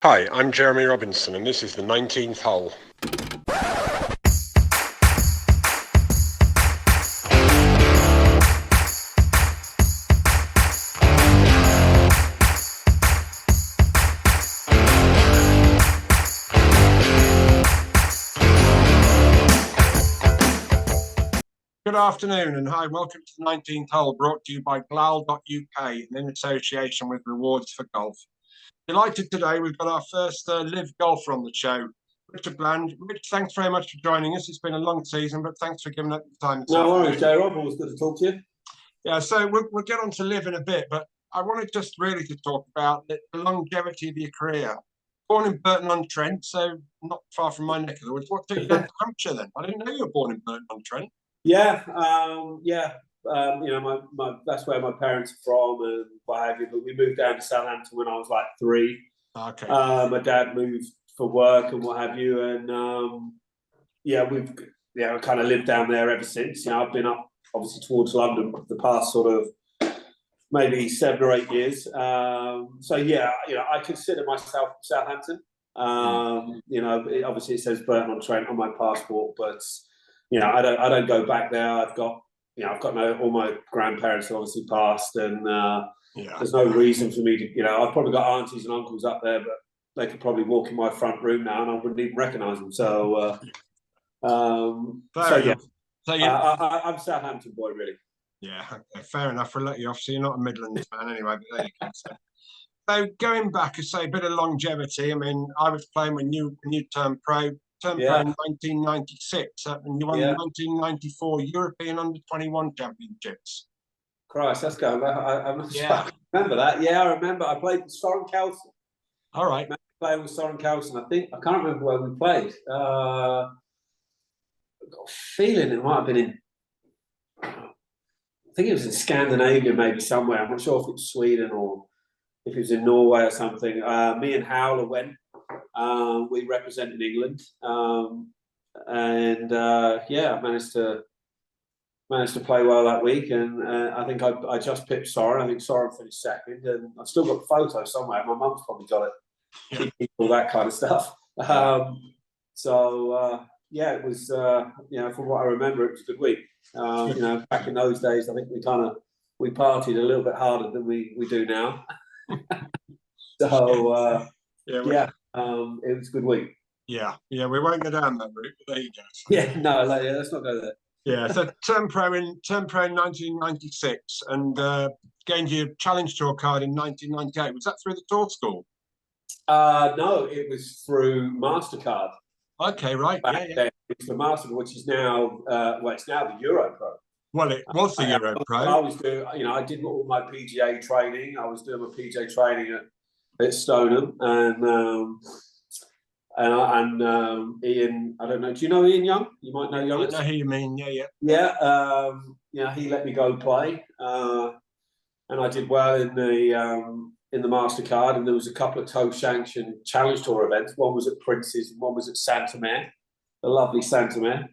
Hi, I'm Jeremy Robinson, and this is the 19th hole. Good afternoon and hi, welcome to the 19th hole, brought to you by glal.uk in association with Rewards for Golf. Delighted today, we've got our first LIV golfer on the show, Richard Bland. Rich, thanks very much for joining us. It's been a long season, but thanks for giving up the time. No worries, J-Rob. Always good to talk to you. Yeah, so we'll get on to LIV in a bit, but I wanted just really to talk about the longevity of your career. Born in Burton-on-Trent, so not far from my neck of the woods. What took you down to Hampshire then? I didn't know you were born in Burton-on-Trent. Yeah, you know, that's where my parents are from and what have you. But we moved down to Southampton when I was like 3. Okay. My dad moved for work and what have you, and we've kind of lived down there ever since. You know, I've been up obviously towards London the past sort of maybe 7 or 8 years. So yeah, you know, I consider myself Southampton. You know, obviously it says Burton-on-Trent on my passport, but you know, I don't go back there. I've got all my grandparents have obviously passed, and there's no reason for me to, you know, I've probably got aunties and uncles up there, but they could probably walk in my front room now and I wouldn't even recognise them. So, I'm a Southampton boy, really. Yeah, okay, fair enough. We'll let you off. So you're not a Midlands fan anyway, but there you go. So going back, I say a bit of longevity. I mean, I was playing when you turned pro. Pro in 1996, and you won the 1994 European Under-21 Championships. Christ, that's going back. I remember that. Yeah, I remember. I played with Soren Kelsen. All right. I played with Soren Kelsen. I can't remember where we played. I've got a feeling it might have been in, I think it was in Scandinavia, maybe somewhere. I'm not sure if it was Sweden or if it was in Norway or something. Me and Howler went. We represented England, I managed to play well that week, and I think I just pipped Soren. I think Soren finished second, and I've still got the photo somewhere. My mum's probably got it, all that kind of stuff. It was you know, from what I remember, it was a good week. You know, back in those days, I think we partied a little bit harder than we do now. So it was a good week. Yeah, we won't go down that route, but there you go. Yeah, no, let's not go there. Yeah, so turned pro in 1996 and gained your Challenge Tour card in 1998. Was that through the Tour School? No, it was through MasterCard. Okay, right. Then. It's the MasterCard, which is now it's now the Euro Pro. Well, it was the Euro Pro. I was doing, you know, I did all my PGA training. I was doing my PGA training at Stoneham, and Ian, I don't know. Do you know Ian Young? You might know Young. I know who you mean. Yeah. You know, he let me go play, and I did well in the MasterCard. And there was a couple of toe-sanctioned Challenge Tour events. One was at Prince's, and one was at Santomé, the lovely Santomé.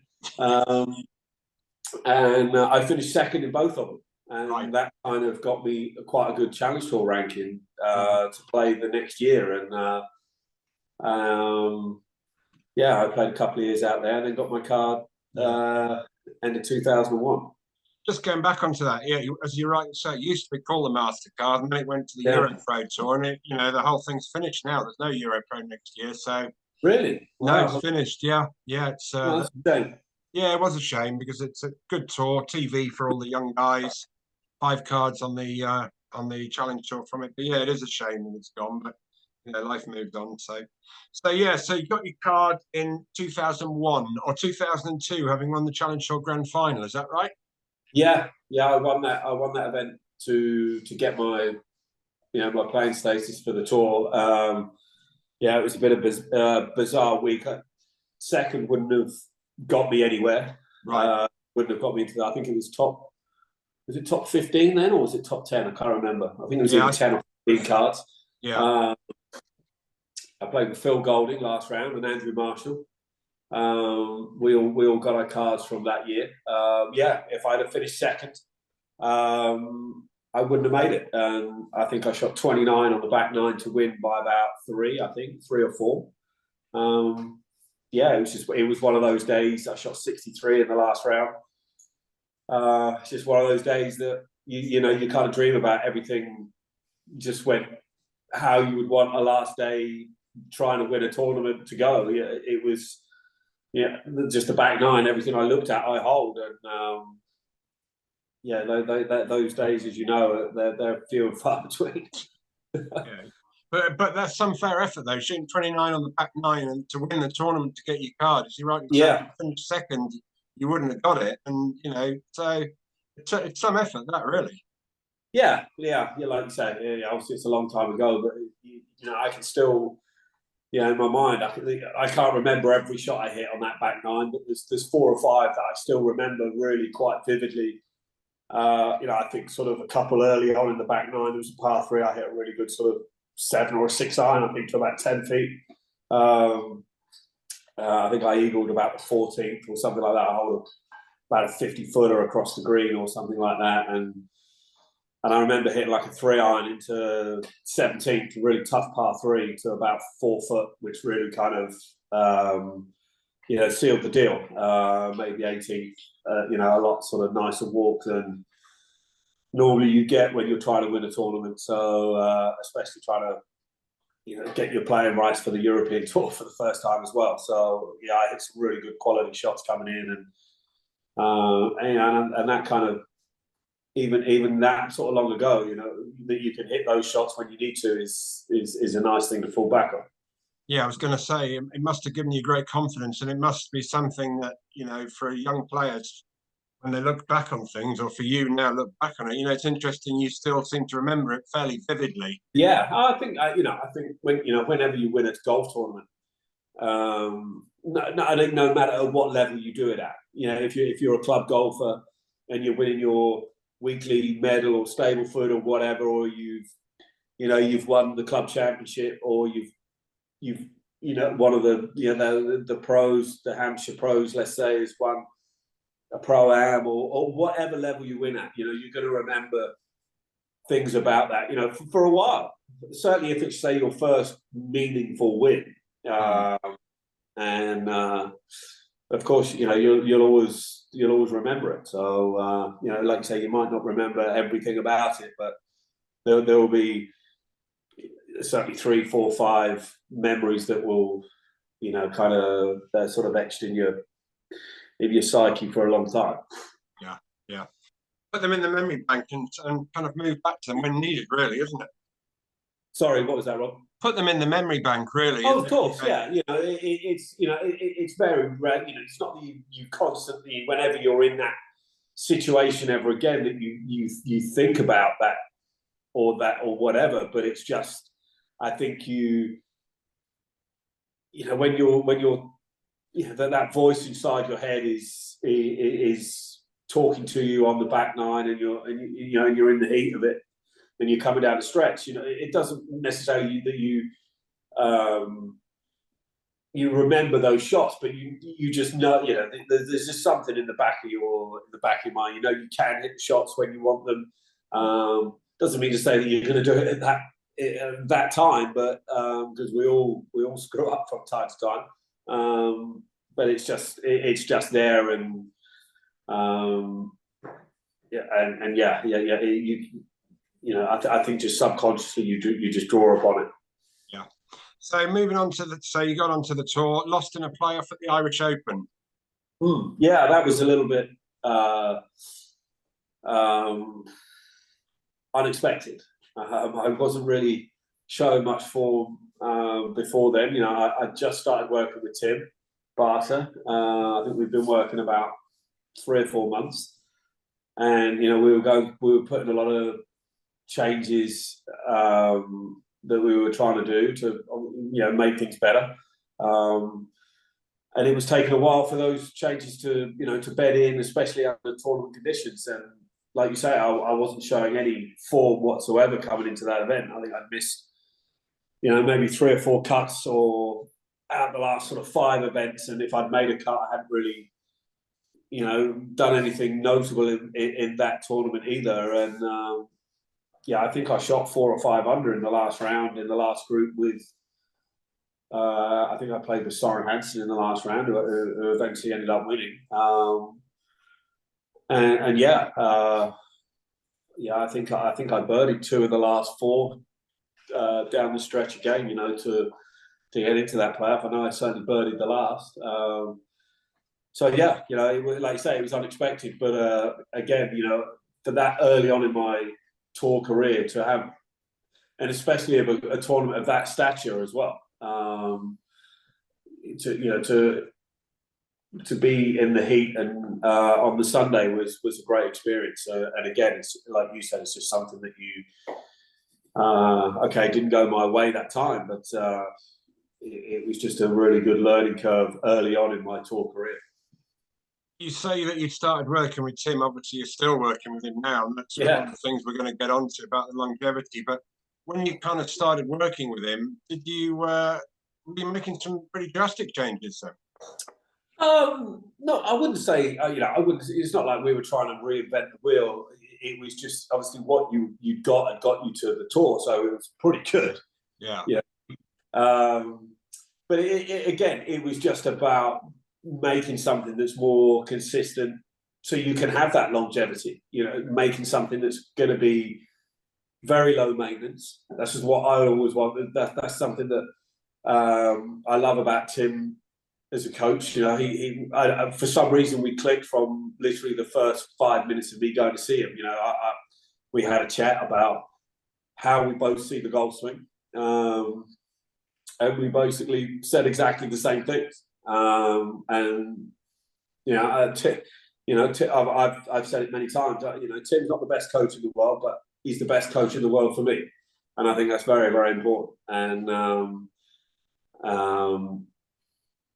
And I finished second in both of them, and that kind of got me quite a good Challenge Tour ranking to play the next year. And I played a couple of years out there, and then got my card end of 2001. Just going back onto that, as you're right to say, it used to be called the MasterCard, and then it went to the Euro Pro Tour, and it, you know, the whole thing's finished now. There's no Euro Pro next year, so really, no, it's finished. Yeah, it's that's a shame. Yeah, it was a shame because it's a good tour, TV for all the young guys, 5 cards on the Challenge Tour from it. But yeah, it is a shame when it's gone, but you know, life moved on. So you got your card in 2001 or 2002, having won the Challenge Tour Grand Final. Is that right? Yeah, I won that. I won that event to get my, you know, my playing status for the tour. It was a bit of bizarre week. Second wouldn't have got me anywhere. Right. Wouldn't have got me into that. I think it was top. Was it top 15 then, or was it top 10? I can't remember. I think it was either 10 or 15 cards. Yeah. I played with Phil Golding last round and Andrew Marshall. We all got our cards from that year. If I'd have finished second, I I wouldn't have made it. I think I shot 29 on the back nine to win by about three or four. Yeah, it was one of those days. I shot 63 in the last round. It's just one of those days that you kind of dream about everything. Just went how you would want a last day trying to win a tournament to go. Yeah, it was just the back nine. Everything I looked at, I hold, and yeah, those days, as you know, they're few and far between. Yeah. But that's some fair effort though, shooting 29 on the back nine and to win the tournament to get your card. As you rightly said, if you finished second, you wouldn't have got it, and so it's some effort that really. Yeah, like you say, obviously it's a long time ago, but I can still, in my mind, I can't remember every shot I hit on that back nine, but there's 4 or 5 that I still remember really quite vividly. I think sort of a couple early on in the back nine, there was a par 3, I hit a really good sort of 7 or 6 iron, I think to about 10 feet. I think I eagled about the 14th or something like that. I hold about a 50-footer across the green or something like that, and I remember hitting like a 3 iron into 17th, a really tough par 3 to about 4 foot, which really kind of sealed the deal. Maybe 18th, a lot sort of nicer walk than normally you get when you're trying to win a tournament. So especially trying to get your playing rights for the European Tour for the first time as well. So yeah, I hit some really good quality shots coming in, and that kind of even that sort of long ago, that you can hit those shots when you need to is a nice thing to fall back on. Yeah, I was going to say it must have given you great confidence, and it must be something that for young players when they look back on things, or for you now look back on it. It's interesting. You still seem to remember it fairly vividly. Yeah, I think whenever you win a golf tournament, I think no matter what level you do it at, if you're a club golfer and you're winning your weekly medal or stable foot or whatever, or you've won the club championship, or you've one of the pros, the Hampshire pros, let's say, has won a pro-am or whatever level you win at, you're going to remember things about that, for a while. Certainly if it's, say, your first meaningful win. And of course, you'll always remember it. So, like you say, you might not remember everything about it, but there will be certainly 3, 4, 5 memories that will, kind of, they're sort of etched in your psyche for a long time. Yeah. Put them in the memory bank and kind of move back to them when needed, really, isn't it? Sorry, what was that, Rob? Put them in the memory bank, really. Oh, of course, yeah. It's very rare. It's not that you constantly, whenever you're in that situation ever again, that you think about that or whatever. But it's just, I think when you're that voice inside your head is talking to you on the back nine, and you're in the heat of it, and you're coming down the stretch. It doesn't necessarily that you remember those shots, but you just know, there's just something in the back of your mind. You can hit the shots when you want them. Doesn't mean to say that you're going to do it at that time, but because we all screw up from time to time. But it's just there, and I think just subconsciously you just draw upon it. Yeah. So moving on to you got onto the tour, lost in a playoff at the Irish Open. Yeah, that was a little bit unexpected. I wasn't really showing much form before then. I just started working with Tim Barter. I think we've been working about 3 or 4 months, and we were putting a lot of changes that we were trying to do to make things better, and it was taking a while for those changes to bed in, especially under tournament conditions. And like you say, I wasn't showing any form whatsoever coming into that event. I think I'd missed maybe 3 or 4 cuts or out the last sort of 5 events, and if I'd made a cut, I hadn't really done anything notable in that tournament either. And yeah, I think I shot 4 or 5 under in the last round in the last group with. I think I played with Soren Hansen in the last round, who eventually ended up winning. And yeah, I think I birdied 2 of the last 4 down the stretch again. You know, to get into that playoff. I know I certainly birdied the last. So yeah, you know, like you say, it was unexpected, but again, you know, for that early on in my tour career to have, and especially of a tournament of that stature as well, to be in the heat and on the Sunday was a great experience. And again, it's like you said, it's just something that you didn't go my way that time, but it was just a really good learning curve early on in my tour career. You say that you started working with Tim. Obviously, you're still working with him now, and that's one of the things we're going to get onto about the longevity. But when you kind of started working with him, did you were you making some pretty drastic changes then? No, I wouldn't say. You know, I wouldn't. It's not like we were trying to reinvent the wheel. It was just obviously what you got had got you to the tour, so it was pretty good. Yeah. But again, it was just about making something that's more consistent, so you can have that longevity. You know, making something that's going to be very low maintenance. That's just what I always wanted. That's something that I love about Tim as a coach. You know, for some reason we clicked from literally the first 5 minutes of me going to see him. You know, we had a chat about how we both see the golf swing, and we basically said exactly the same things. And you know, I've said it many times. You know, Tim's not the best coach in the world, but he's the best coach in the world for me, and I think that's very, very important. And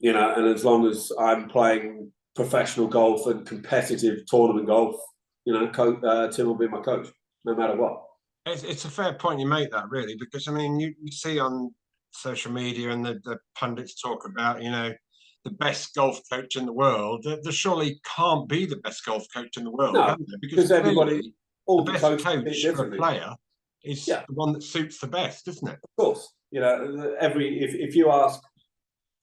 you know, and as long as I'm playing professional golf and competitive tournament golf, you know, Tim will be my coach no matter what. It's a fair point you make that, really, because I mean, you see on social media and the pundits talk about, you know, the best golf coach in the world. There surely can't be the best golf coach in the world, No, can there? because everybody, all the best coach for a player is the one that suits the best, isn't it? Of course, you know, if you ask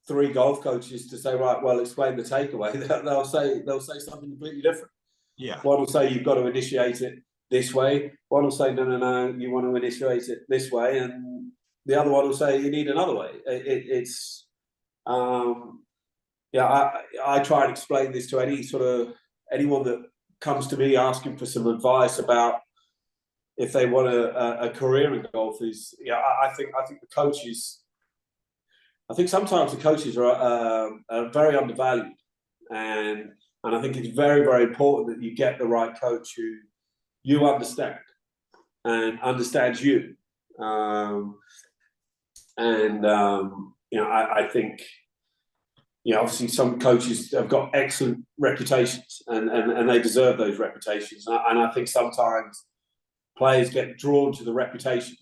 3 golf coaches to say, right, well, explain the takeaway, they'll say something completely different. Yeah. One will say you've got to initiate it this way. One will say no, you want to initiate it this way, and the other one will say you need another way. I try and explain this to anyone that comes to me asking for some advice about if they want a career in golf. I think the coaches. I think sometimes the coaches are very undervalued, and I think it's very, very important that you get the right coach who you understand and understands you. You know, I think, you know, obviously some coaches have got excellent reputations, and they deserve those reputations. And I think sometimes players get drawn to the reputation,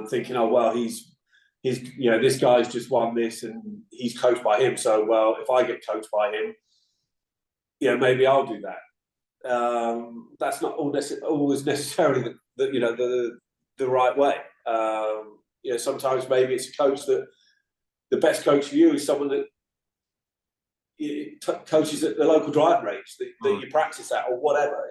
thinking, oh well, he's you know, this guy's just won this and he's coached by him, so well, if I get coached by him, you know, maybe I'll do that. That's not always necessarily the right way. You know, sometimes maybe it's a coach that the best coach for you is someone that coaches at the local driving range that you practice at or whatever.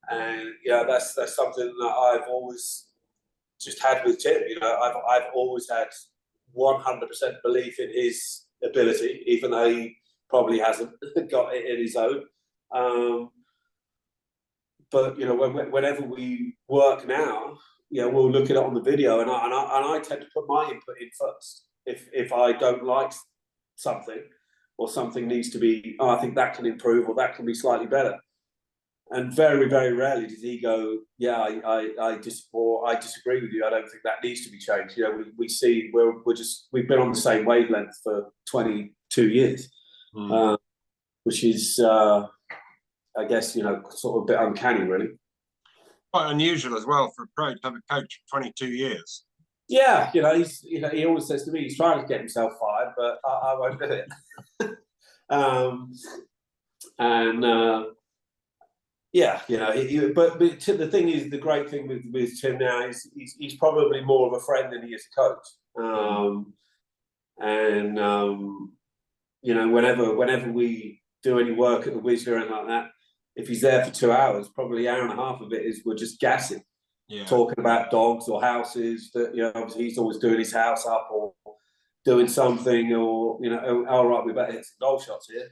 And yeah, that's something that I've always just had with Tim. You know, I've always had 100% belief in his ability, even though he probably hasn't got it in his own. But you know, whenever we work now, you know, we'll look at it on the video, and I tend to put my input in first. If I don't like something, or something needs to be, I think that can improve, or that can be slightly better. And very, very rarely does he go, yeah, I disagree with you. I don't think that needs to be changed. You know, we've been on the same wavelength for 22 years, which is, I guess, you know, sort of a bit uncanny, really. Quite unusual as well for a pro to have a coach for 22 years. Yeah, you know, he always says to me he's trying to get himself fired, but I won't do it. Yeah, but the thing is, the great thing with Tim now is he's probably more of a friend than he is a coach. Whenever we do any work at the Whistler or anything like that, if he's there for 2 hours, probably an hour and a half of it is we're just gassing, talking about dogs or houses. That obviously he's always doing his house up or doing something, or all right, we better hit some golf shots here.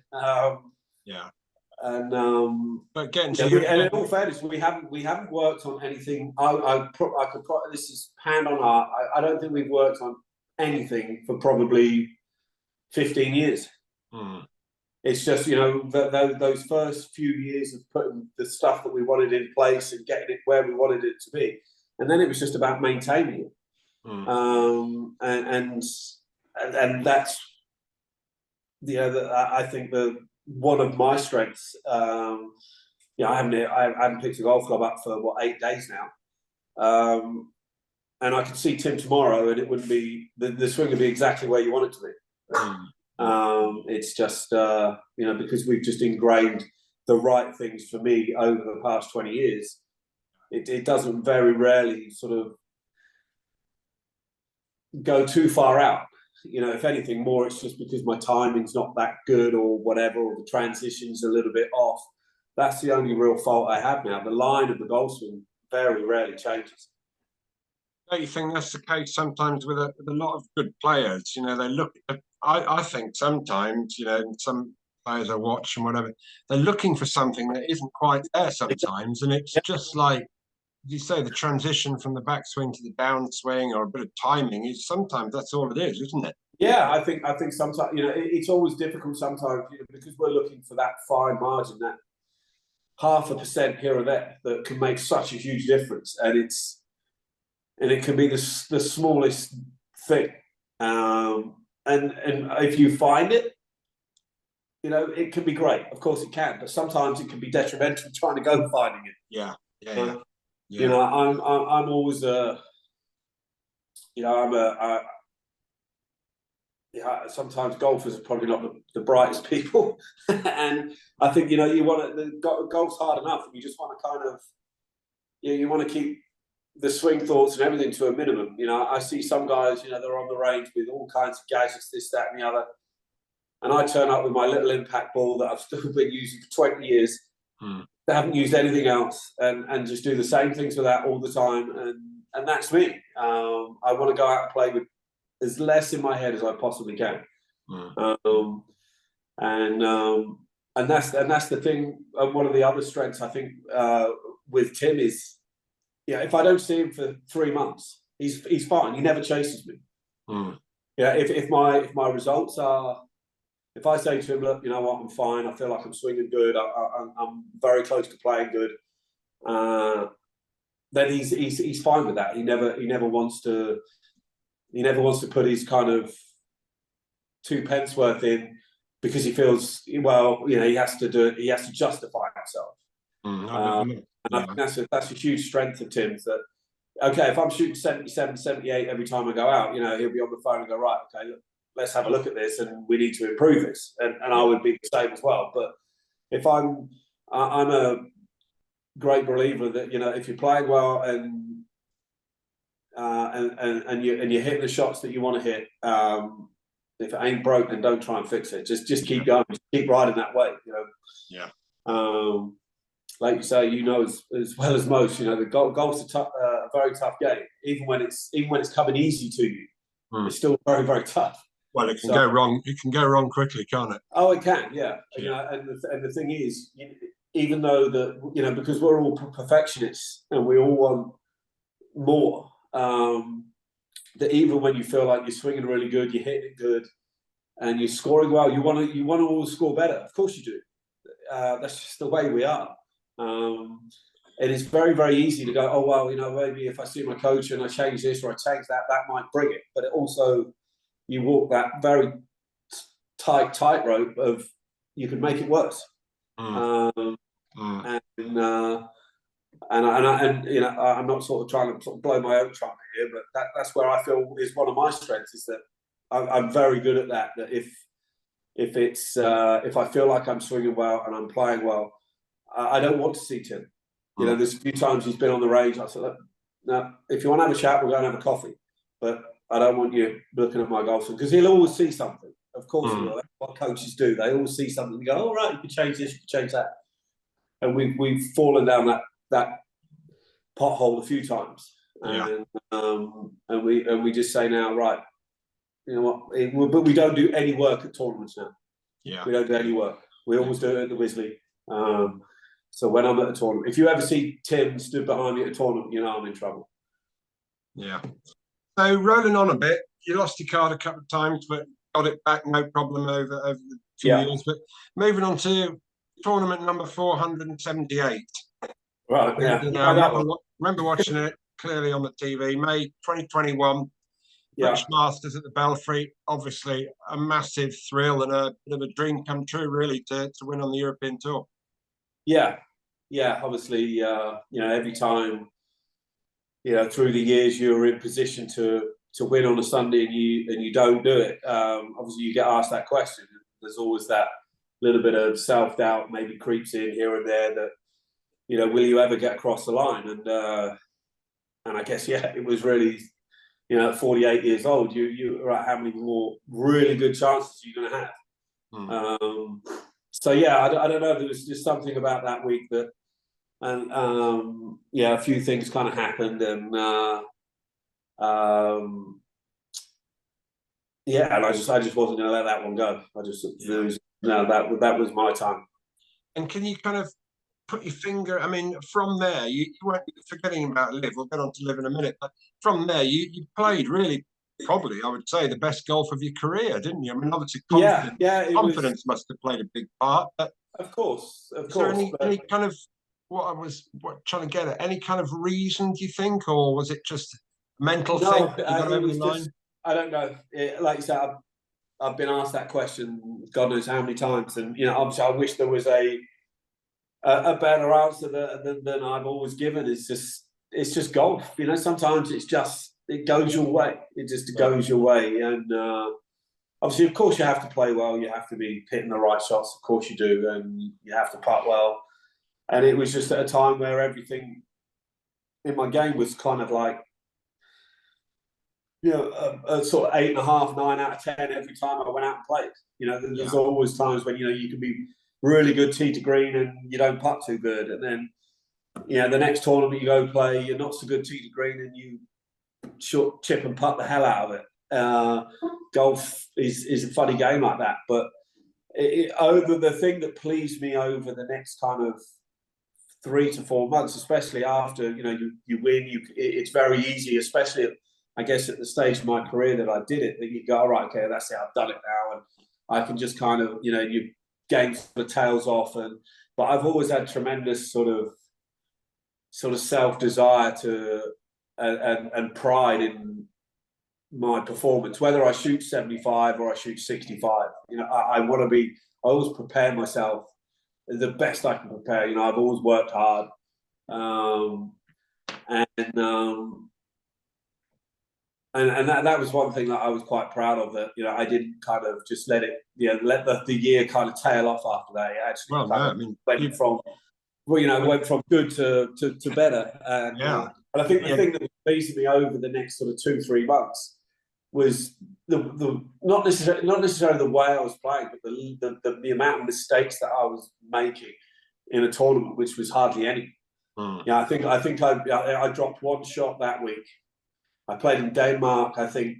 But getting to and in all fairness, we haven't worked on anything. This is hand on heart. I don't think we've worked on anything for probably 15 years. It's just those first few years of putting the stuff that we wanted in place and getting it where we wanted it to be, and then it was just about maintaining it. And that's I think one of my strengths. I haven't picked a golf club up for 8 days now, and I could see Tim tomorrow, and it would be the swing would be exactly where you want it to be. It's just because we've just ingrained the right things for me over the past 20 years. It doesn't very rarely sort of go too far out. If anything more, it's just because my timing's not that good or whatever, or the transition's a little bit off. That's the only real fault I have now. The line of the golf swing very rarely changes. Don't you think that's the case sometimes with a lot of good players? They look at, I think sometimes, some players I watch and whatever, they're looking for something that isn't quite there sometimes. And it's just like you say, the transition from the backswing to the downswing or a bit of timing is sometimes that's all it is, isn't it? Yeah, I think sometimes, it's always difficult sometimes, because we're looking for that fine margin, that 0.5% here or there that can make such a huge difference. And it can be the smallest thing. And if you find it, it can be great. Of course it can, but sometimes it can be detrimental trying to go finding it. Yeah. I'm always sometimes golfers are probably not the brightest people, and I think you want to golf's hard enough, and you just want to kind of you want to keep the swing thoughts and everything to a minimum. I see some guys, they're on the range with all kinds of gadgets, this, that, and the other, and I turn up with my little impact ball that I've still been using for 20 years. They haven't used anything else, and just do the same things with that all the time, and that's me. I want to go out and play with as less in my head as I possibly can, and that's the thing. One of the other strengths I think with Tim is, if I don't see him for 3 months, he's fine. He never chases me. If my results are. If I say to him, look, you know what, I'm fine. I feel like I'm swinging good. I'm very close to playing good. Then he's fine with that. He never wants to put his kind of 2 pence worth in because he feels he has to do it. He has to justify himself. And I think that's a huge strength of Tim's. That if I'm shooting 77, 78 every time I go out, he'll be on the phone and go, right, okay, look, let's have a look at this, and we need to improve this. And I would be the same as well. But if I'm a great believer that if you're playing well and you're hitting the shots that you want to hit, if it ain't broke, then don't try and fix it. Just keep going, just keep riding that way. Like you say, as well as most, the golf's a very tough game. Even when it's coming easy to you, it's still very, very tough. Well, it can go wrong. It can go wrong quickly, can't it? Oh, it can, yeah. And the thing is, even though because we're all perfectionists and we all want more, that even when you feel like you're swinging really good, you're hitting it good, and you're scoring well, you want to always score better. Of course you do. That's just the way we are. And it's very, very easy to go, oh well, maybe if I see my coach and I change this or I change that, that might bring it. But it also, you walk that very tightrope of you can make it worse. And I'm not sort of trying to blow my own trumpet here, but that's where I feel is one of my strengths, is that I'm very good at that. That if I feel like I'm swinging well and I'm playing well, I don't want to see Tim. You know, there's a few times he's been on the range. I said, look, no, if you want to have a chat, we'll go and have a coffee. But I don't want you looking at my golf swing, because he'll always see something. Of course he will. That's what coaches do. They always see something and go, all right, you can change this, you can change that. And we've fallen down that pothole a few times. Yeah. And we just say now, right, you know what, but we don't do any work at tournaments now. Yeah. We don't do any work. We always do it at the Wisley. So when I'm at a tournament, if you ever see Tim stood behind me at a tournament, you know I'm in trouble. Yeah. So rolling on a bit, you lost your card a couple of times, but got it back, no problem over the few years. But moving on to tournament number 478. Right, yeah. I remember watching it clearly on the TV, May 2021. British Masters at the Belfry. Obviously, a massive thrill and a bit of a dream come true, really, to win on the European Tour. Yeah. Obviously, you know, every time, you know, through the years, you're in position to win on a Sunday and you don't do it. Obviously, you get asked that question. There's always that little bit of self-doubt maybe creeps in here and there that, you know, will you ever get across the line? And I guess, it was really, you know, at 48 years old, you right, how many more really good chances are you going to have? So, I don't know. There was just something about that week that, and a few things kind of happened, and and I just wasn't going to let that one go. That was my time. And can you kind of put your finger? I mean, from there, you weren't forgetting about LIV. We'll get on to LIV in a minute, but from there, you played really, probably, I would say, the best golf of your career, didn't you? I mean, obviously, confidence must have played a big part. But of course. Is there any kind of trying to get at? Any kind of reason, do you think, or was it just a mental thing that you got over the line? I don't know. Like you said, I've been asked that question God knows how many times, and you know, obviously, I wish there was a better answer than I've always given. It's just golf. You know, sometimes it goes your way. It just goes your way, and obviously, of course, you have to play well. You have to be hitting the right shots. Of course, you do, and you have to putt well. And it was just at a time where everything in my game was kind of like, you know, a sort of 8.5, 9 out of 10 every time I went out and played. You know, there's always times when, you know, you can be really good tee to green and you don't putt too good. And then, you know, the next tournament you go play, you're not so good tee to green and you short chip and putt the hell out of it. Golf is a funny game like that. But the thing that pleased me over the next kind of 3 to 4 months, especially after, you know, you win, it's very easy, especially I guess at the stage of my career that I did it, that you go, all right, okay, that's it, I've done it now, and I can just kind of, you know, you game the tails off. But I've always had tremendous sort of self-desire to and pride in my performance, whether I shoot 75 or I shoot 65. You know, I always prepare myself the best I can prepare. You know, I've always worked hard, and that was one thing that I was quite proud of. That, you know, I didn't kind of just let the year kind of tail off after that. It actually went from good to better. And I think the thing that was pleasing me over the next sort of 2-3 months was the not necessarily the way I was playing, but the amount of mistakes that I was making in a tournament, which was hardly any. Yeah, I think I dropped one shot that week. I played in Denmark, I think,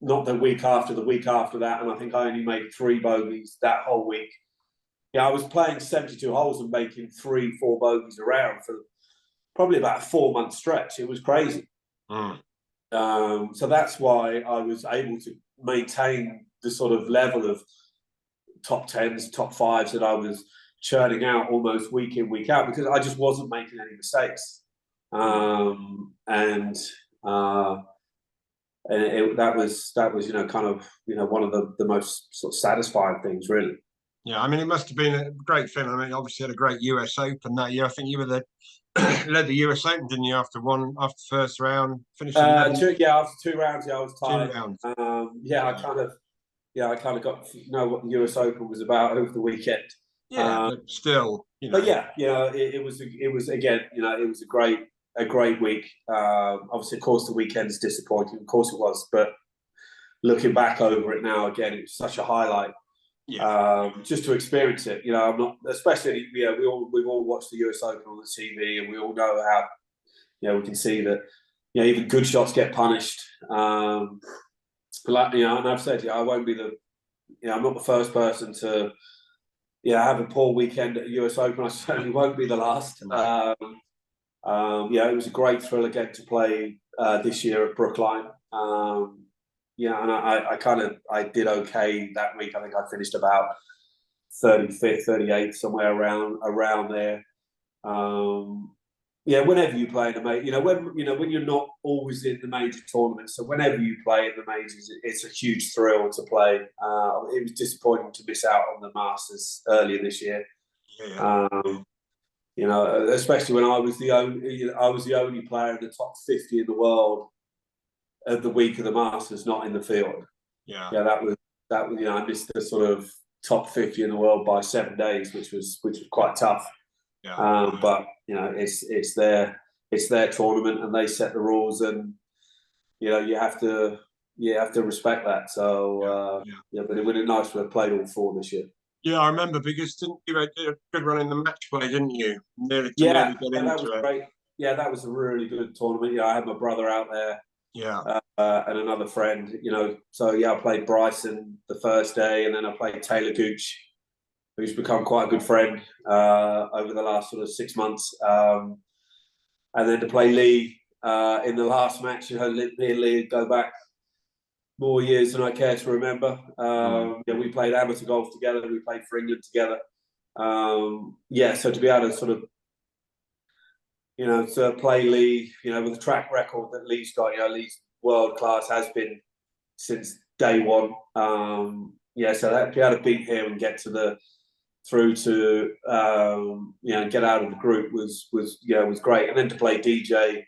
not the week after that, and I think I only made 3 bogeys that whole week. Yeah, I was playing 72 holes and making 3-4 bogeys around for probably about a 4-month stretch. It was crazy. So that's why I was able to maintain the sort of level of top 10s, top 5s that I was churning out almost week in, week out, because I just wasn't making any mistakes. That was, you know, kind of, you know, one of the most sort of satisfying things, really. Yeah, I mean, it must have been a great feeling. I mean, obviously had a great US Open that year. I think you were led the US Open, didn't you? After the first round, finishing. After 2 rounds, I was tired. 2 rounds. I kind of got to know what the US Open was about over the weekend. Yeah, but still, But yeah, it was again, it was a great week. Obviously, of course, the weekend's disappointing. Of course, it was. But looking back over it now, again, it was such a highlight. Yeah. Just to experience it, I'm not, especially, we've all watched the US Open on the TV, and we all know how, we can see that, even good shots get punished. But and I've said, I won't be I'm not the first person to, have a poor weekend at the US Open. I certainly won't be the last. It was a great thrill again to play this year at Brookline. And I did okay that week. I think I finished about 35th, 38th, somewhere around there. Whenever you play in the major, when you're not always in the major tournaments, so whenever you play in the majors, it's a huge thrill to play. It was disappointing to miss out on the Masters earlier this year. Especially when I was the only player in the top 50 in the world at the week of the Masters, not in the field. That was I missed the sort of top 50 in the world by 7 days, which was quite tough. But it's their tournament, and they set the rules, and you have to respect that. So but it would have been nice to have played all 4 this year. Yeah, I remember, because didn't you had a good run in the match play, didn't you? Nearly that was great. Yeah, that was a really good tournament. I had my brother out there. And another friend. So I played Bryson the first day, and then I played Taylor Gooch, who's become quite a good friend over the last sort of 6 months. And then to play Lee in the last match, me and Lee go back more years than I care to remember. We played amateur golf together. We played for England together. So to be able to sort of, to play Lee, with the track record that Lee's got, Lee's world class, has been since day one. So that, to be able to beat him and get through to get out of the group was great. And then to play DJ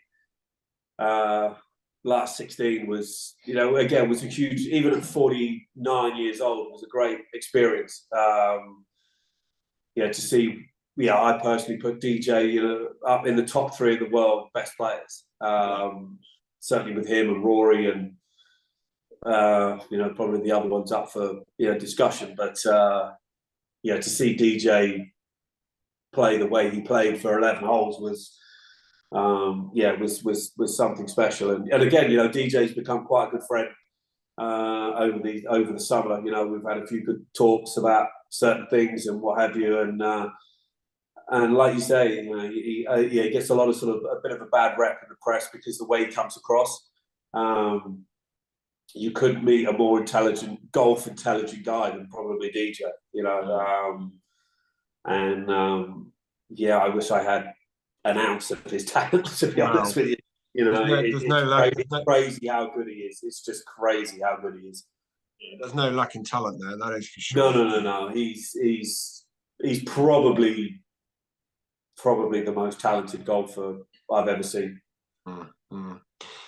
last 16 was, again, was a huge, even at 49 years old, was a great experience. To see, I personally put DJ, up in the top 3 of the world best players. Certainly with him and Rory, and probably the other ones up for discussion. But to see DJ play the way he played for 11 holes was something special. And again, DJ's become quite a good friend over the summer. We've had a few good talks about certain things and what have you. And like you say, he gets a lot of sort of a bit of a bad rep in the press because the way he comes across. You couldn't meet a more golf intelligent guy than probably DJ. I wish I had an ounce of his talent, to be honest with you. It's crazy how good he is. It's just crazy how good he is. There's no lack in talent there, that is for sure. No. He's probably the most talented golfer I've ever seen.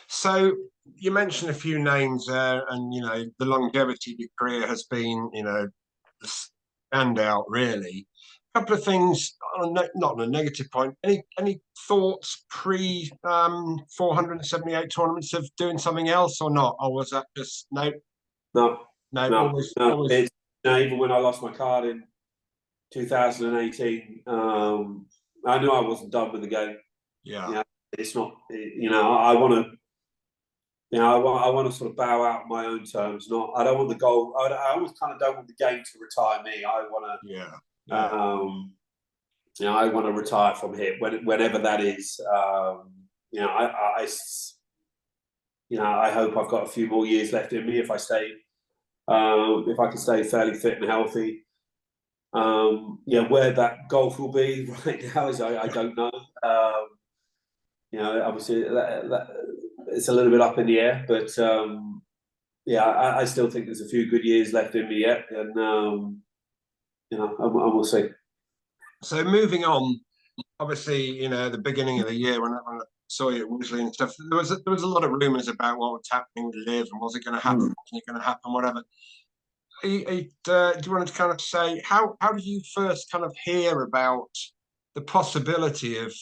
So you mentioned a few names there, and the longevity of your career has been, the standout, really. A couple of things, not on a negative point. Any thoughts pre 478 tournaments of doing something else or not, or was that just no? Always. Even when I lost my card in 2018, I knew I wasn't done with the game. It's not. I want to. I want to sort of bow out on my own terms. I don't want the goal. I always kind of don't want the game to retire me. I want to. I want to retire from here whenever that is. I hope I've got a few more years left in me if I can stay fairly fit and healthy. Where that golf will be right now is I don't know. Obviously it's a little bit up in the air, but I still think there's a few good years left in me yet, and we'll see. So moving on, obviously, the beginning of the year when I saw you at Wolseley and stuff, there was a lot of rumours about what was happening with LIV and was it going to happen, wasn't it going to happen, whatever. do you want to kind of say how did you first kind of hear about the possibility of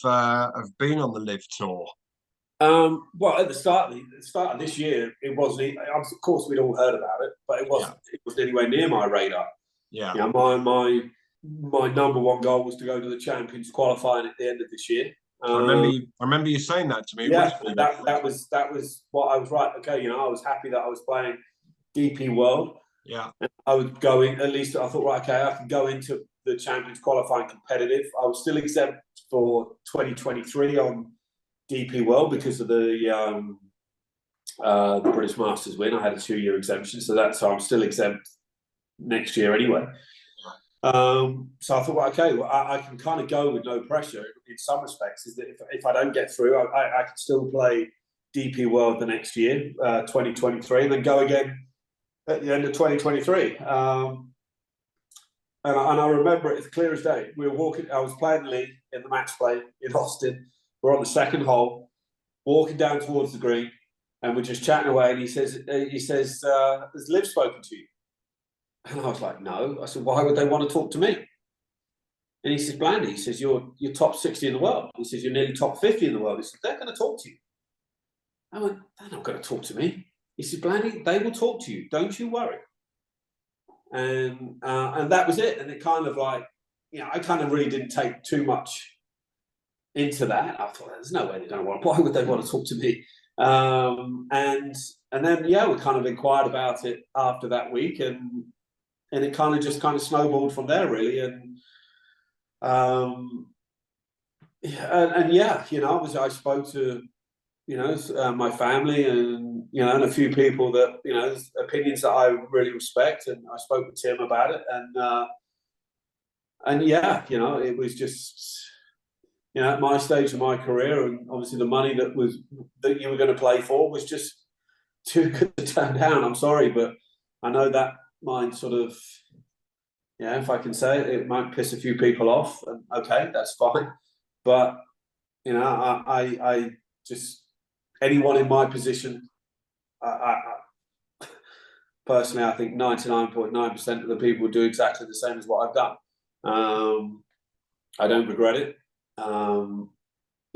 being on the LIV Tour? Well, at the start of this year, it wasn't. Of course, we'd all heard about it, but it wasn't. Yeah. It wasn't anywhere near my radar. Yeah. You know, my number one goal was to go to the Champions qualifying at the end of this year. I remember you saying that to me. Yeah, that was what I was right. Okay, you know, I was happy that I was playing DP World. Yeah. And I was going, at least I thought, right, okay, I can go into the Champions qualifying competitive. I was still exempt for 2023 on DP World because of the British Masters win. I had a 2-year exemption, so I'm still exempt next year anyway. So I thought, well, okay, well, I can kind of go with no pressure in some respects. Is that if I don't get through, I can still play DP World the next year, 2023, and then go again at the end of 2023. And I remember it as clear as day. We were walking. I was playing the league in the match play in Austin. We're on the second hole, walking down towards the green, and we're just chatting away. And he says, "Has Liv spoken to you?" And I was like, "No." I said, "Why would they want to talk to me?" And he says, "Blandy," he says, "you're top 60 in the world." He says, "You're nearly top 50 in the world." He said, "They're going to talk to you." I went, "They're not going to talk to me." He said, "Blandy, they will talk to you. Don't you worry." And that was it. And it kind of like, you know, I kind of really didn't take too much into that. I thought, there's no way they don't want. Why would they want to talk to me? And then we kind of inquired about it after that week, and it kind of snowballed from there, really. And I spoke to my family and and a few people that opinions that I really respect, and I spoke with Tim about it, and it was just at my stage of my career, and obviously the money that you were going to play for was just too good to turn down. I'm sorry, but I know that might sort of, if I can say it, it might piss a few people off, and okay, that's fine. But I just, anyone in my position, I personally, I think 99.9% of the people do exactly the same as what I've done. I don't regret it.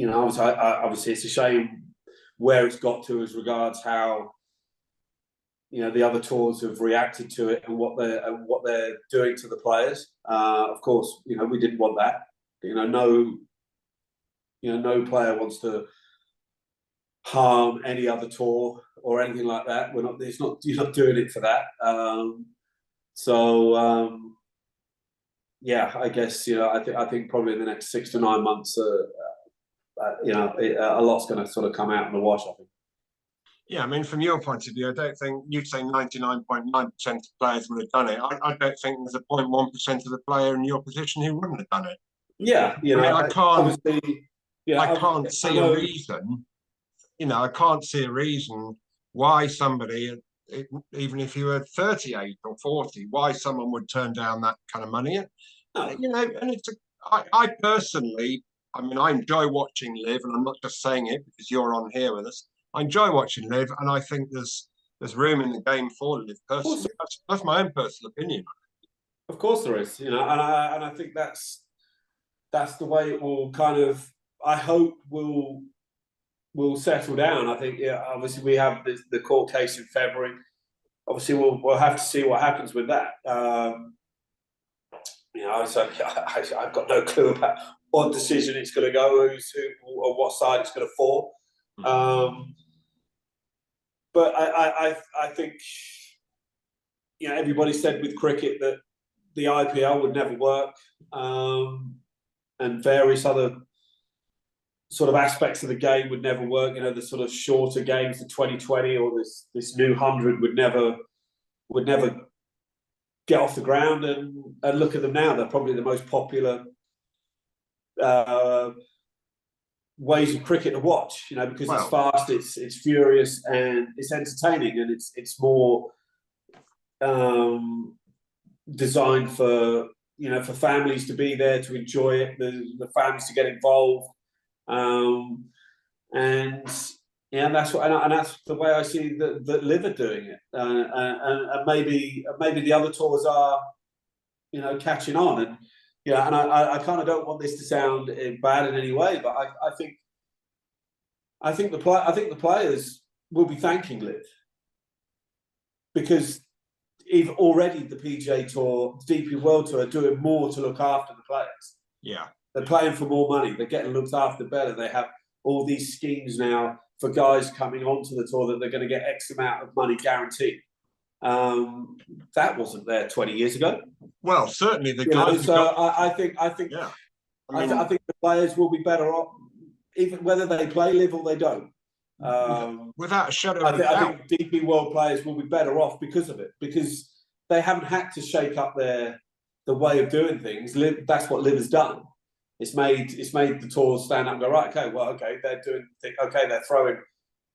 Obviously, it's a shame where it's got to as regards how the other tours have reacted to it and what they're doing to the players. Of course, we didn't want that. No player wants to harm any other tour or anything like that. You're not doing it for that. I guess I think probably in the next 6 to 9 months, a lot's going to sort of come out in the wash, I think. Yeah, I mean, from your point of view, I don't think you'd say 99.9% of players would have done it. I don't think there's a 0.1% of the player in your position who wouldn't have done it. Yeah, I can't see a reason. I can't see a reason why somebody, even if you were 38 or 40, why someone would turn down that kind of money. And I personally, I mean, I enjoy watching LIV, and I'm not just saying it because you're on here with us. I enjoy watching LIV, and I think there's room in the game for LIV. Personally, that's my own personal opinion. Of course, there is. And I think that's the way it will kind of. I hope will settle down. I think, obviously we have the court case in February. Obviously, we'll have to see what happens with that. So I've got no clue about what decision it's going to go, or what side it's going to fall. But I think, everybody said with cricket that the IPL would never work, and various other sort of aspects of the game would never work. The sort of shorter games, the 2020 or this new 100 would never get off the ground. And look at them now; they're probably the most popular ways of cricket to watch. Because it's fast, it's furious, and it's entertaining, and it's more designed for for families to be there to enjoy it, the families to get involved. And Yeah, and that's the way I see that LIV are doing it, and maybe the other tours are, you know, catching on. And yeah, and I kind of don't want this to sound bad in any way, but I think the players will be thanking LIV, because even already the PGA Tour, DP World Tour are doing more to look after the players. Yeah, they're playing for more money. They're getting looked after better. They have all these schemes now for guys coming onto the tour that they're going to get X amount of money guaranteed. That wasn't there 20 years ago. Well, certainly the guys. So I think yeah. I think the players will be better off, even whether they play LIV or they don't. Without a shadow of a doubt, I think DP World players will be better off because of it, because they haven't had to shake up the way of doing things. LIV, that's what LIV has done. It's made the tours stand up and go, right, okay, they're doing, okay, they're throwing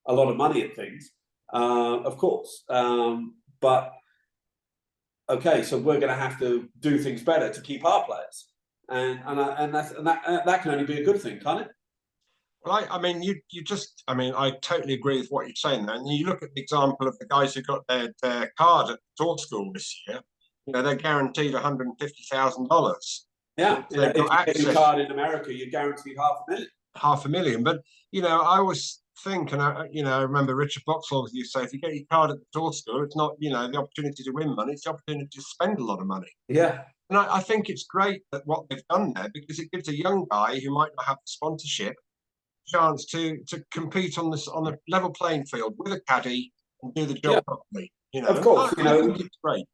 a lot of money at things, of course, but okay, so we're going to have to do things better to keep our players, and that can only be a good thing, can't it? Well, I mean, I totally agree with what you're saying there. And you look at the example of the guys who got their card at the tour school this year. You know, they're guaranteed $150,000. Yeah, so if you get your card in America, you're guaranteed $500,000. $500,000. But you know, I always think, and I remember Richard Boxall used to say, if you get your card at the tour school, it's not, you know, the opportunity to win money; it's the opportunity to spend a lot of money. Yeah, and I think it's great that what they've done there, because it gives a young guy who might not have the sponsorship chance to compete on a level playing field with a caddy and do the job properly. You know, of course, I think it's great.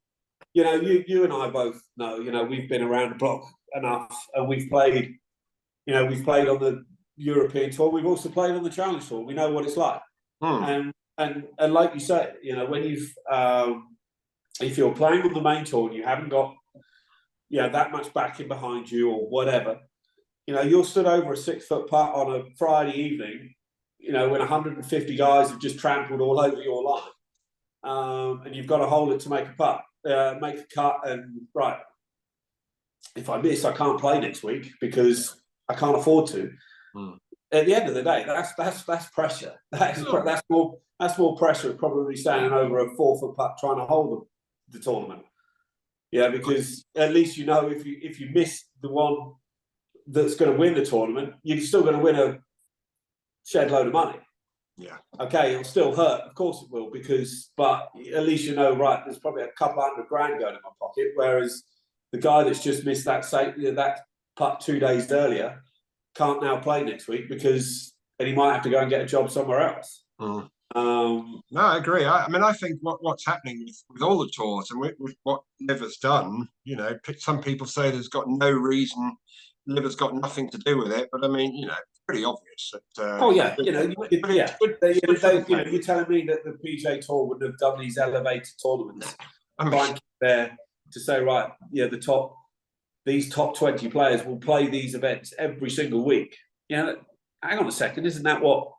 You know, you and I both know. You know, we've been around the block enough, and we've played. You know, we've played on the European Tour. We've also played on the Challenge Tour. We know what it's like. And like you say, you know, when you've if you're playing on the main tour and you haven't got that much backing behind you or whatever, you know, you're stood over a 6-foot putt on a Friday evening, you know, when 150 guys have just trampled all over your line, and you've got to hold it to make a putt, make a cut, and right, if I miss, I can't play next week because I can't afford to. At the end of the day, that's pressure. That's more pressure of probably standing over a 4-foot putt trying to hold the tournament. Yeah, because at least you know if you miss the one that's going to win the tournament, you're still going to win a shed load of money. Yeah. Okay, it'll still hurt, of course it will, but at least you know, right, there's probably a couple $100 grand going in my pocket, whereas the guy that's just missed that putt 2 days earlier can't now play next week and he might have to go and get a job somewhere else. No, I agree. I mean, I think what's happening with all the tours and with what LIV has done, you know, some people say there's got no reason, LIV has got nothing to do with it, but I mean, you know, it's pretty obvious that. You're telling me that the PGA Tour wouldn't have done these elevated tournaments, there to say, right, these top 20 players will play these events every single week. Yeah, hang on a second, isn't that what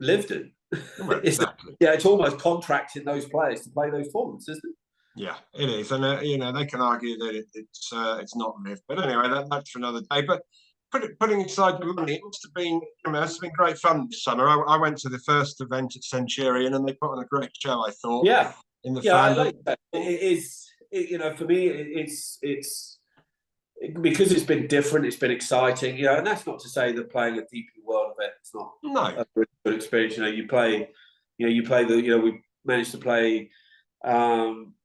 LIV do? Well, exactly. It's almost contracting those players to play those tournaments, isn't it? Yeah, it is, and you know, they can argue that it's not LIV, but anyway, that's for another day. But putting aside the money, it's been great fun this summer. I went to the first event at Centurion, and they put on a great show, I thought. Yeah, in the I like that. It is, you know, for me, it's because it's been different. It's been exciting, you know, and that's not to say that playing a DP World event is not a really good experience. You know, you play we managed to play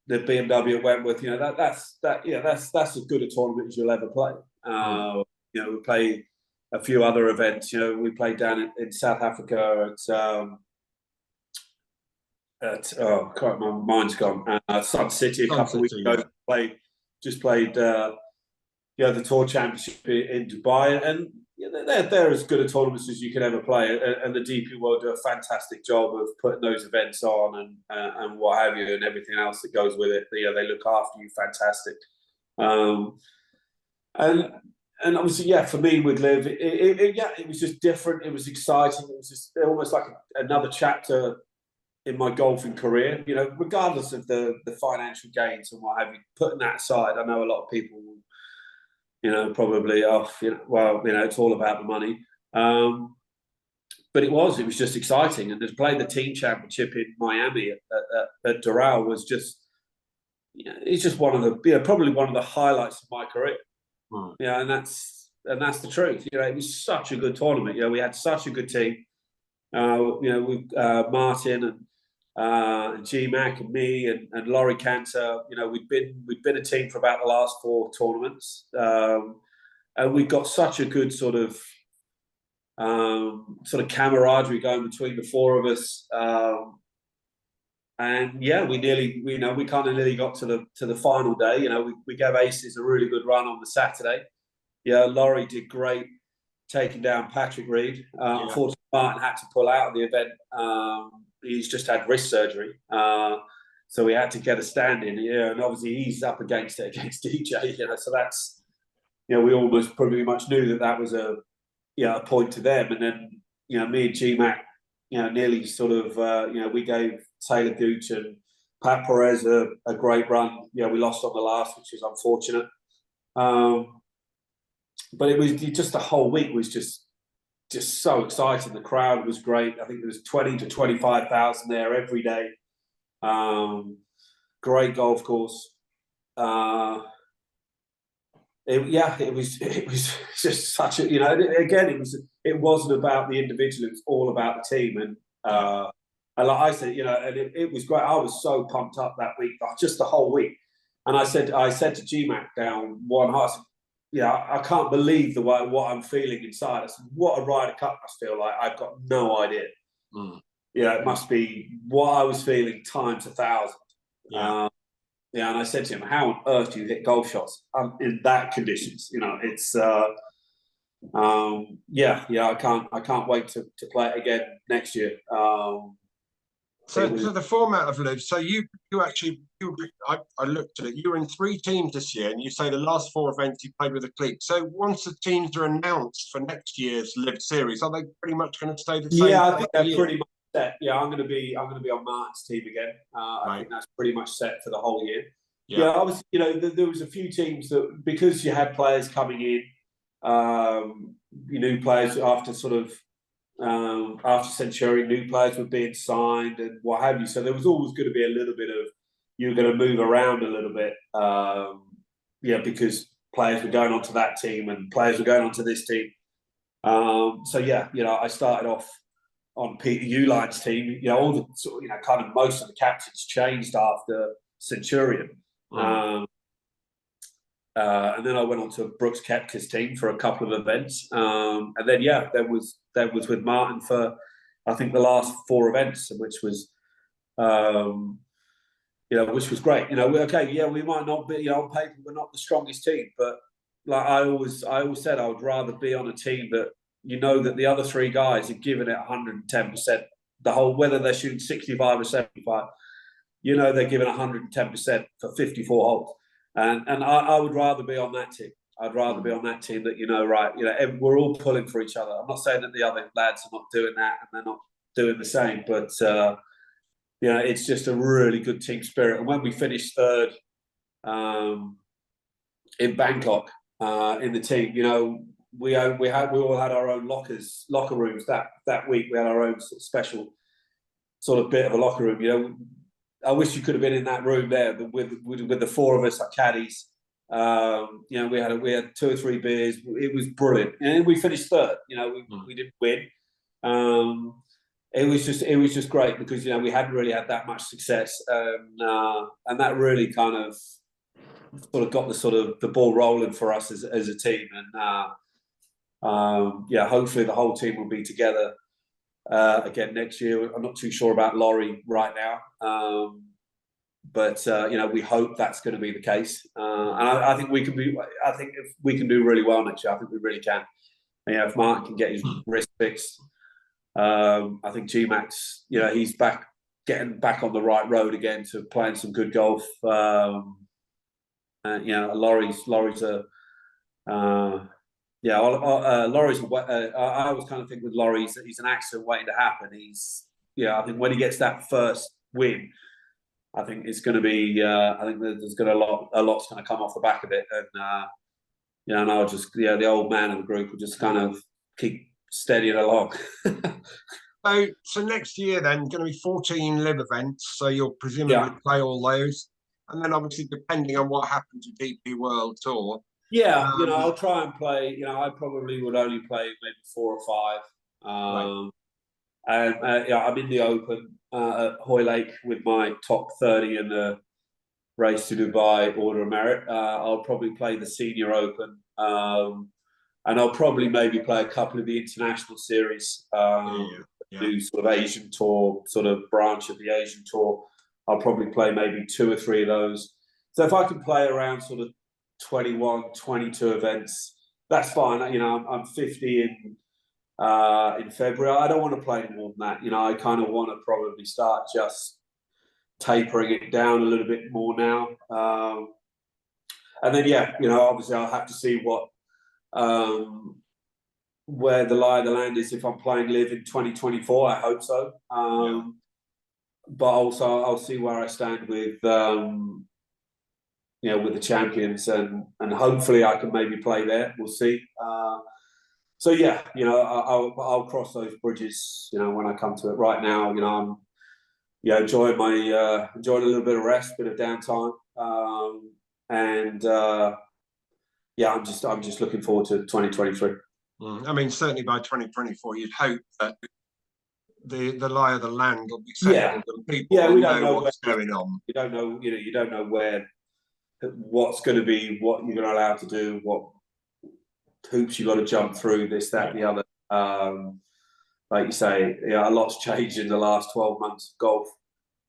the BMW at Wentworth. You know, that's as good a tournament as you'll ever play. You know, we play a few other events. You know, we played down in South Africa at my mind's gone. Sun City a couple of weeks ago. Played the Tour Championship in Dubai, and they're as good a tournaments as you can ever play. And the DP World do a fantastic job of putting those events on and what have you, and everything else that goes with it. They look after you fantastic. And obviously, for me with LIV, it was just different. It was exciting. It was just almost like another chapter in my golfing career. You know, regardless of the financial gains and what have you. Putting that aside, I know a lot of people will, you know, probably it's all about the money. but it was just exciting. And to play the team championship in Miami at Doral was just, it's just one of the, probably one of the highlights of my career. And that's the truth. It was such a good tournament. We had such a good team. With Martin and G-Mac and me and Laurie Cantor. We'd been a team for about the last 4 tournaments, and we got such a good sort of camaraderie going between the 4 of us. And yeah, we kind of nearly got to the final day. We gave Aces a really good run on the Saturday. Laurie did great taking down Patrick Reed. Unfortunately, Martin had to pull out of the event. He's just had wrist surgery, so we had to get a stand in. And obviously he's up against DJ. So that's, we almost pretty much knew that was a point to them. And then me and G-Mac, nearly sort of we gave Taylor Gooch and Pat Perez a great run. We lost on the last, which was unfortunate. But it was just the whole week was just so exciting. The crowd was great. I think there was 20 to 25,000 there every day. Great golf course. It was just such a, again, it wasn't about the individual. It was all about the team. And like I said, and it was great. I was so pumped up that week, just the whole week. And I said to GMAC down one heart, I can't believe what I'm feeling inside. I said, what a Ryder Cup must feel like. I've got no idea. It must be what I was feeling times 1,000. And I said to him, how on earth do you hit golf shots in that conditions? It's I can't wait to play it again next year. So the format of LIV. So I looked at it. You were in 3 teams this year, and you say the last 4 events you played with a clique. So once the teams are announced for next year's LIV series, are they pretty much going to stay the same? Yeah, I think they're pretty much set. Yeah, I'm going to be on Martin's team again. I think that's pretty much set for the whole year. Yeah, obviously, there was a few teams that, because you had players coming in, new players after sort of. After Centurion, new players were being signed and what have you. So there was always going to be a little bit of, you were going to move around a little bit, because players were going on to that team and players were going on to this team. I started off on Peter Uline's team. All the kind of most of the captains changed after Centurion. And then I went on to Brooks Koepka's team for a couple of events. And then, that was with Martin for, I think, the last 4 events, which was great. We might not be, on paper, we're not the strongest team, but like I always said, I would rather be on a team that, that the other 3 guys are giving it 110%, the whole, whether they're shooting 65 or 75, they're giving 110% for 54 holes. And I would rather be on that team. I'd rather be on that team that, we're all pulling for each other. I'm not saying that the other lads are not doing that and they're not doing the same, but, it's just a really good team spirit. And when we finished 3rd in Bangkok in the team, we all had our own locker rooms that week. We had our own sort of special sort of bit of a locker room, I wish you could have been in that room there with the 4 of us, our caddies. We had 2 or 3 beers. It was brilliant, and we finished 3rd. We didn't win. It was just great because we hadn't really had that much success, and that really kind of sort of got the ball rolling for us as a team. And hopefully the whole team will be together again next year. I'm not too sure about Laurie right now, but we hope that's going to be the case. And I think we can be. I think if we can do really well next year, I think we really can. And, if Martin can get his wrist fixed, I think G-Max, he's getting back on the right road again to playing some good golf. Laurie's a. Laurie's. I always kind of think with Laurie, he's an accident waiting to happen. I think when he gets that first win, I think it's going to be. I think there's going to a lot's going to come off the back of it, and and I'll just the old man of the group will just kind of keep steadying along. So next year then going to be 14 live events. So you'll presumably Yeah. play all those, and then obviously depending on what happens with DP World Tour. Yeah, I'll try and play. I probably would only play maybe 4 or 5. Right. And I'm in the Open at Hoylake with my top 30 in the race to Dubai Order of Merit. I'll probably play the Senior Open, and I'll probably maybe play a couple of the international series. Do sort of Asian Tour, sort of branch of the Asian Tour. I'll probably play maybe 2 or 3 of those. So if I can play around sort of 21, 22 events, that's fine. I'm 50 in February. I don't want to play more than that. I kind of want to probably start just tapering it down a little bit more now. And then, obviously I'll have to see what where the lie of the land is if I'm playing LIV in 2024. I hope so. But also I'll see where I stand with with the champions, and hopefully I can maybe play there. We'll see. So yeah, I'll cross those bridges, when I come to it. Right now, I'm enjoying a little bit of rest, bit of downtime, and I'm just looking forward to 2023. I mean, certainly by 2024, you'd hope that the lie of the land will be settled and people we don't know what's going on. You don't know, you don't know what's going to be, what you're going to allow to do, what hoops you've got to jump through, this, that, and the other. Like you say, a lot's changed in the last 12 months of golf.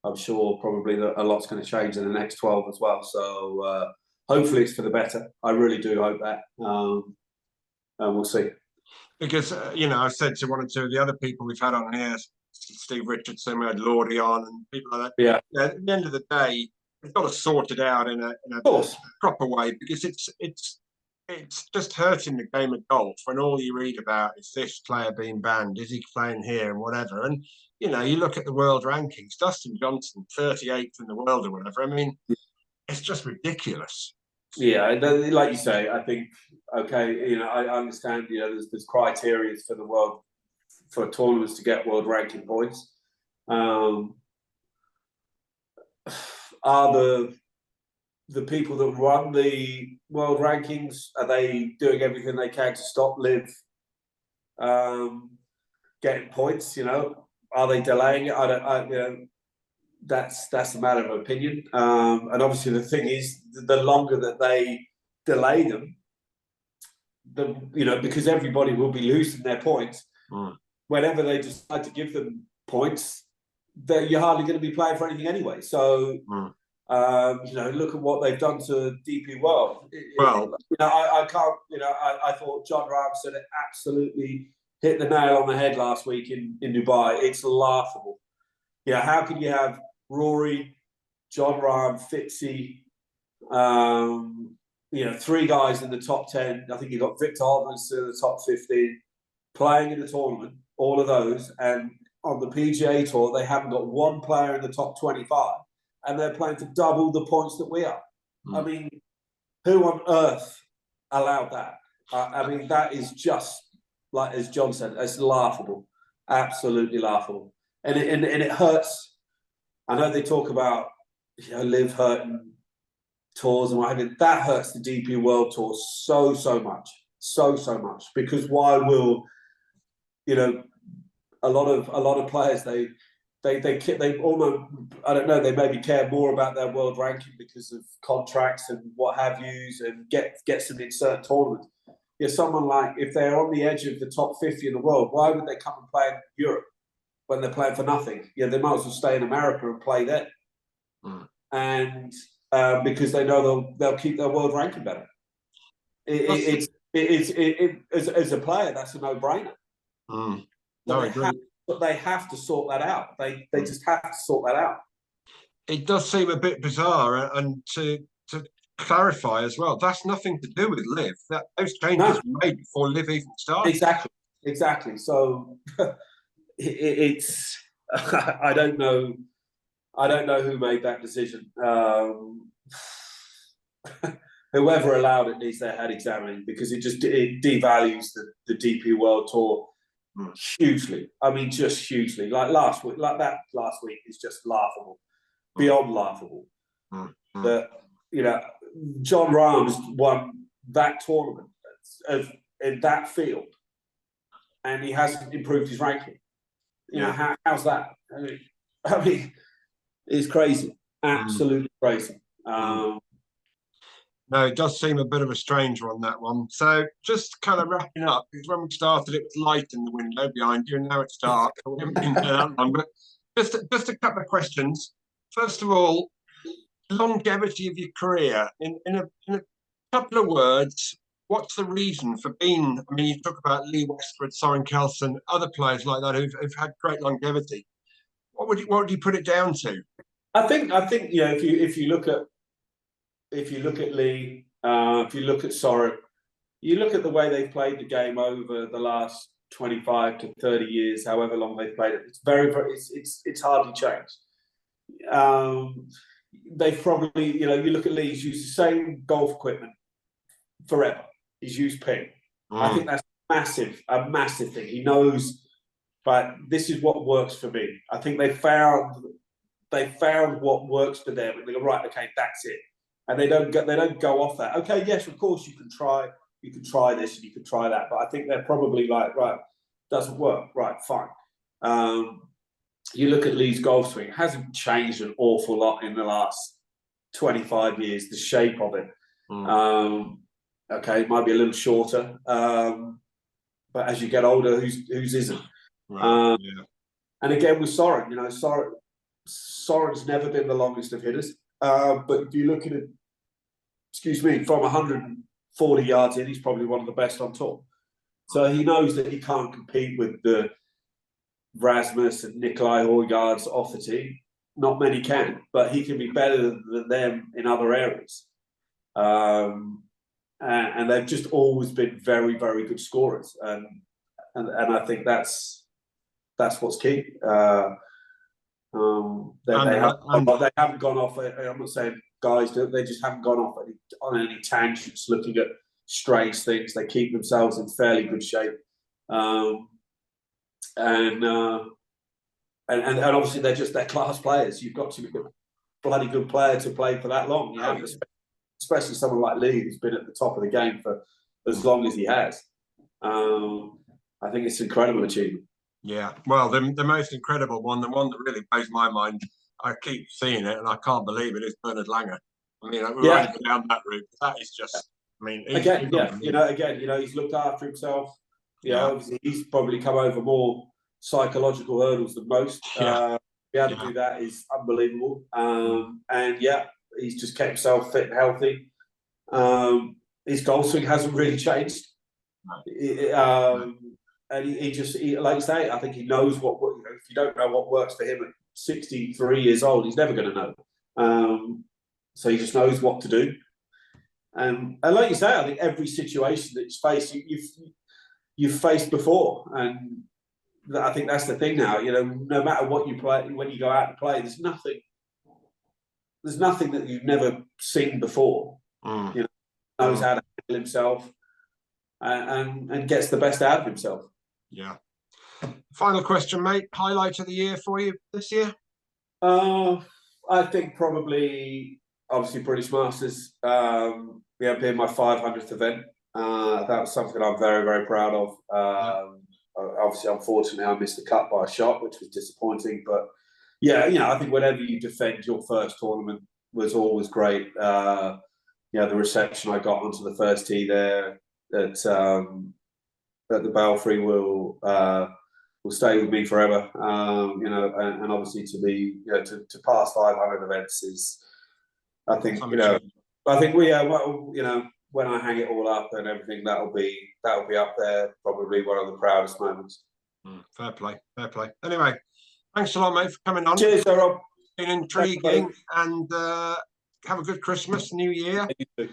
I'm sure probably that a lot's going to change in the next 12 as well. So hopefully it's for the better. I really do hope that. And we'll see. Because, I've said to 1 or 2 of the other people we've had on here, Steve Richardson, we had Lordy on, and people like that. Yeah. At the end of the day, we've got to sort it out in a proper way, because it's just hurting the game of golf when all you read about is this player being banned, is he playing here, and whatever. And, you look at the world rankings, Dustin Johnson, 38th in the world or whatever. I mean, it's just ridiculous. Yeah, like you say, I think, okay, I understand, there's criteria for the world, for tournaments to get world ranking points. Are the people that run the world rankings, are they doing everything they can to stop LIV getting points? Are they delaying it? That's a matter of opinion. And obviously the thing is, the longer that they delay them, because everybody will be losing their points. Whenever they decide to give them points, you're hardly going to be playing for anything anyway. So, look at what they've done to DP World. I can't, I thought John Rahm said it absolutely hit the nail on the head last week in Dubai. It's laughable. How can you have Rory, John Rahm, Fitzy, 3 guys in the top 10. I think you got Victor Holtman's in the top 15, playing in the tournament, all of those. And on the PGA Tour, they haven't got 1 player in the top 25, and they're playing for double the points that we are. I mean, who on earth allowed that? I mean, that is just, like as John said, it's laughable, absolutely laughable. And it hurts. I know they talk about LIV hurting tours and what have you. That hurts the DP World Tour so much, because why will a lot of players they almost, I don't know, they maybe care more about their world ranking because of contracts and what have yous, and gets them in certain tournaments. Someone like, if they're on the edge of the top 50 in the world, why would they come and play in Europe when they're playing for nothing? They might as well stay in America and play there. And because they know they'll keep their world ranking better. As a player, that's a no-brainer. But they have to sort that out. They just have to sort that out. It does seem a bit bizarre, and to clarify as well, that's nothing to do with LIV. Those changes were made before LIV even started. Exactly. So it's I don't know who made that decision. Whoever allowed it needs their head examining, because it devalues the DP World Tour hugely. I mean, just hugely. Like last week, last week is just laughable, beyond laughable. That, you know, John Rahm's won that tournament in that field, and he hasn't improved his ranking. You know, how's that? I mean, it's crazy, absolutely crazy. No, it does seem a bit of a strange one, that one. So just kind of wrapping up, because when we started, it was light in the window behind you, and now it's dark. So we haven't been there that long, but just a couple of questions. First of all, longevity of your career. In a couple of words, what's the reason for being? I mean, you talk about Lee Westwood, Soren Kelson, other players like that who've had great longevity. What would you put it down to? I think you know, if you look at Lee, if you look at Soren, you look at the way they've played the game over the last 25 to 30 years, however long they've played it. It's it's hardly changed. They've probably, you know, you look at Lee, he's used the same golf equipment forever. He's used ping. I think that's a massive thing. He knows, but this is what works for me. I think they found what works for them, and they go, right, okay, that's it. And they don't go off that. Okay, yes, of course you can try this and you can try that, but I think they're probably like, right, doesn't work, right, fine. You look at Lee's golf swing, it hasn't changed an awful lot in the last 25 years, the shape of it. Okay, it might be a little shorter, but as you get older, whose isn't? Right, and again with Soren, you know, Soren's never been the longest of hitters, but if you look at it, from 140 yards in, he's probably one of the best on tour. So he knows that he can't compete with the Rasmus and Nikolai Højgaards off the tee. Not many can, but he can be better than them in other areas. And they've just always been very, very good scorers, and I think that's what's key. They haven't gone off. I'm not saying guys do. They just haven't gone off on any tangents, looking at strange things. They keep themselves in fairly good shape, and obviously they're class players. You've got to be a bloody good player to play for that long. You know, especially someone like Lee, who's been at the top of the game for as long as he has. I think it's an incredible achievement. Yeah, well, the most incredible one, the one that really blows my mind, I keep seeing it and I can't believe it, is Bernard Langer. I mean, we're running down that route. That is just, I mean, he's looked after himself. Obviously he's probably come over more psychological hurdles than most. To be able to do that is unbelievable. And he's just kept himself fit and healthy. His golf swing hasn't really changed. And he just, like you say, I think he knows what if you don't know what works for him at 63 years old, he's never going to know. So he just knows what to do. And like you say, I think every situation that he's faced, you've faced before. And I think that's the thing now. You know, no matter what you play, when you go out to play, there's nothing that you've never seen before. You know, knows how to handle himself and gets the best out of himself. Yeah. Final question, mate. Highlight of the year for you this year? I think probably, obviously, British Masters. Being my 500th event. That was something I'm very, very proud of. Obviously, unfortunately, I missed the cut by a shot, which was disappointing. But I think whenever you defend your first tournament was always great. The reception I got onto the first tee there at the Belfry will stay with me forever. And obviously to be to pass 500 events is, I think when I hang it all up and everything, that'll be up there, probably one of the proudest moments. Fair play. Anyway, thanks a lot, mate, for coming on. Cheers, Rob. It's been intriguing, and have a good Christmas, New Year.